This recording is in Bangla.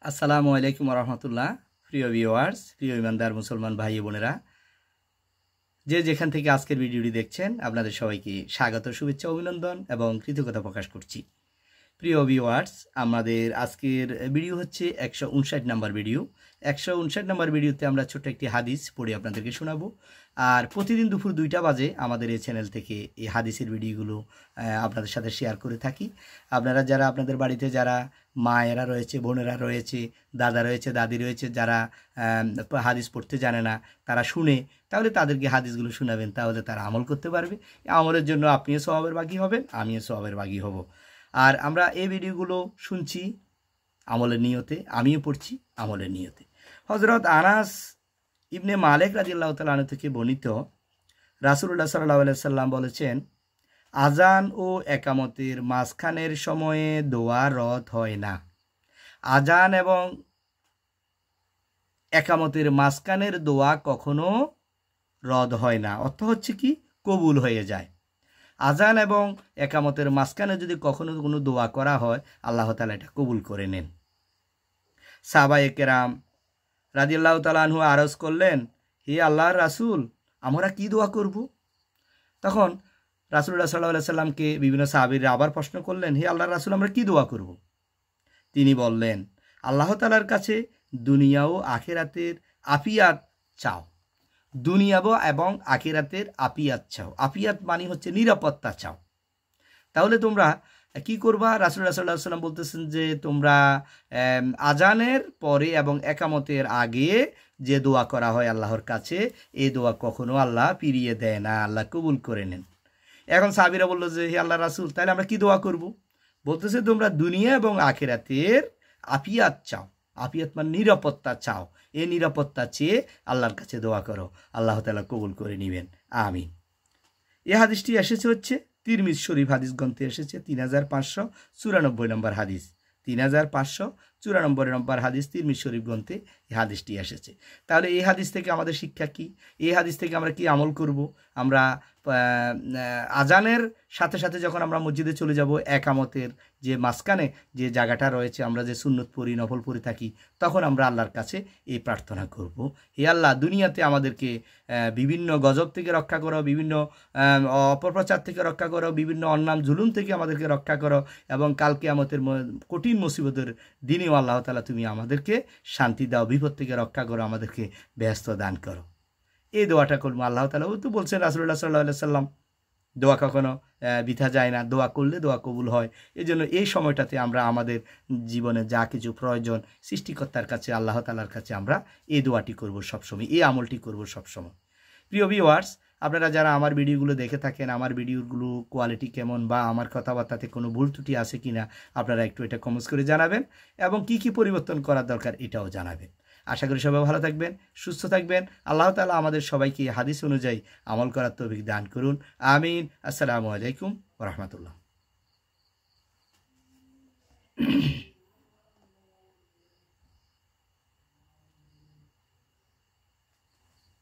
আসসালামু আলাইকুম রহমতুল্লাহ। প্রিয় ভিউয়ার্স, প্রিয় ইমানদার মুসলমান ভাই বোনেরা, যে যেখান থেকে আজকের ভিডিওটি দেখছেন আপনাদের সবাইকে স্বাগত, শুভেচ্ছা, অভিনন্দন এবং কৃতজ্ঞতা প্রকাশ করছি। প্রিয় ভিউয়ার্স, আমাদের আজকের ভিডিও হচ্ছে 159 নম্বর ভিডিও। 159 নম্বর ভিডিওতে আমরা ছোট্ট একটি হাদিস পড়ে আপনাদেরকে শোনাবো। আর প্রতিদিন দুপুর 2টা বাজে আমাদের এই চ্যানেল থেকে এই হাদিসের ভিডিওগুলো আপনাদের সাথে শেয়ার করে থাকি। আপনারা যারা আপনাদের বাড়িতে যারা মায়েরা রয়েছে, বোনেরা রয়েছে, দাদা রয়েছে, দাদি রয়েছে, যারা হাদিস পড়তে জানে না, তারা শুনে, তাহলে তাদেরকে হাদিসগুলো শোনাবেন, তাহলে তারা আমল করতে পারবে। আমলের জন্য আপনিও সওয়াবের ভাগী হবেন, আমিও সওয়াবের ভাগী হব। আর আমরা এই ভিডিওগুলো শুনছি আমলের নিয়তে, আমিও পড়ছি আমলের নিয়তে। হযরত আনাস ইবনে মালিক রাদিয়াল্লাহু তাআলা আনহু থেকে বর্ণিত, রাসূলুল্লাহ সাল্লাল্লাহু আলাইহি সাল্লাম বলেছেন, আজান ও একামতের মাঝখানের সময়ে দোয়া রদ হয় না। আজান এবং একামতের মাঝখানের দোয়া কখনো রদ হয় না, অর্থ হচ্ছে কি, কবুল হয়ে যায়। আজান এবং একামতের মাঝখানে যদি কখনো কোনো দোয়া করা হয়, আল্লাহ তাআলা এটা কবুল করে নেন। সাহাবায়ে কেরাম রাদিয়াল্লাহু তাআলা আনহু আরজ করলেন, হে আল্লাহর রাসূল, আমরা কি দোয়া করব? তখন রাসূলুল্লাহ সাল্লাল্লাহু আলাইহি সাল্লামকে বিভিন্ন সাহাবীরা আবার প্রশ্ন করলেন, হে আল্লাহর রাসূল, আমরা কি দোয়া করব? তিনি বললেন, আল্লাহ তাআলার কাছে দুনিয়া ও আখিরাতের আফিয়াত চাও। দুনিয়া এবং আখিরাতের আফিয়াত চাও। আফিয়াত মানে হচ্ছে নিরাপত্তা চাও। তাহলে তোমরা কি করবা? রাসূলুল্লাহ সাল্লাল্লাহু আলাইহি ওয়াসাল্লাম বলতেছেন যে তোমরা আজানের পরে এবং একামতের আগে যে দোয়া করা হয় আল্লাহর কাছে, এই দোয়া কখনো আল্লাহ ফিরিয়ে দেয় না, আল্লাহ কবুল করে নেন। এখন সাহাবীরা বলল যে, হে আল্লাহর রাসূল, তাহলে আমরা কি দোয়া করব? বলতেছে, তোমরা দুনিয়া এবং আখিরাতের আফিয়াত চাও। আফিয়াত মানে নিরাপত্তা চাও। এই নিরাপত্তা চেয়ে আল্লাহর কাছে দোয়া করো, আল্লাহ তাআলা কবুল করে নেবেন, আমিন। এই হাদিসটি এসেছে হচ্ছে তিরমিজি শরীফ হাদিস গ্রন্থে এসেছে 3594 নম্বর হাদিস। 3594 নম্বর হাদিস তিরমিজি শরীফ গ্রন্থে এই হাদিসটি এসেছে। তাহলে এই হাদিস থেকে আমাদের শিক্ষা কি? এই হাদিস থেকে আমরা কি আমল করব? আমরা আজানের সাথে সাথে যখন আমরা মসজিদে চলে যাব, একামতের যে মাঝখানে যে জায়গাটা রয়েছে, আমরা যে সুন্নত পড়ি, নফল পড়ে থাকি, তখন আমরা আল্লাহর কাছে এই প্রার্থনা করব, হে আল্লাহ, দুনিয়াতে আমাদেরকে বিভিন্ন গজব থেকে রক্ষা করো, বিভিন্ন অপপ্রচার থেকে রক্ষা করো, বিভিন্ন অন্যায় জুলুম থেকে আমাদেরকে রক্ষা করো, এবং কাল কিয়ামতের কঠিন মুসিবতের দিনেও আল্লাহ তাআলা তুমি আমাদেরকে শান্তি দাও, বিপদ থেকে রক্ষা করো, আমাদেরকে ব্যস্ত দান করো। এই দোয়াটা করবো। আল্লাহ তাআলা তো বলছেন, রাসূলুল্লাহ সাল্লাল্লাহু আলাইহি সাল্লাম, দোয়া কখনো বৃথা যায় না, দোয়া করলে দোয়া কবুল হয়। এই জন্য এই সময়টাতে আমরা আমাদের জীবনে যা কিছু প্রয়োজন, সৃষ্টিকর্তার কাছে, আল্লাহ তাআলার কাছে আমরা এই দোয়াটি করব সবসময়, এই আমলটি করব সবসময়। প্রিয় ভিউয়ার্স, আপনারা যারা আমার ভিডিওগুলো দেখে থাকেন, আমার ভিডিওগুলো কোয়ালিটি কেমন বা আমার কথাবার্তাতে কোনো ভুল ত্রুটি আছে কি না, আপনারা একটু এটা কমেন্টস করে জানাবেন, এবং কি কি পরিবর্তন করার দরকার এটাও জানাবেন। আশা করি সবাই ভালো থাকবেন, সুস্থ থাকবেন। আল্লাহ তাআলা আমাদের সবাইকে হাদিস অনুযায়ী আমল করার তৌফিক দান করুন, আমিন। আসসালামু আলাইকুম ওয়া রাহমাতুল্লাহ।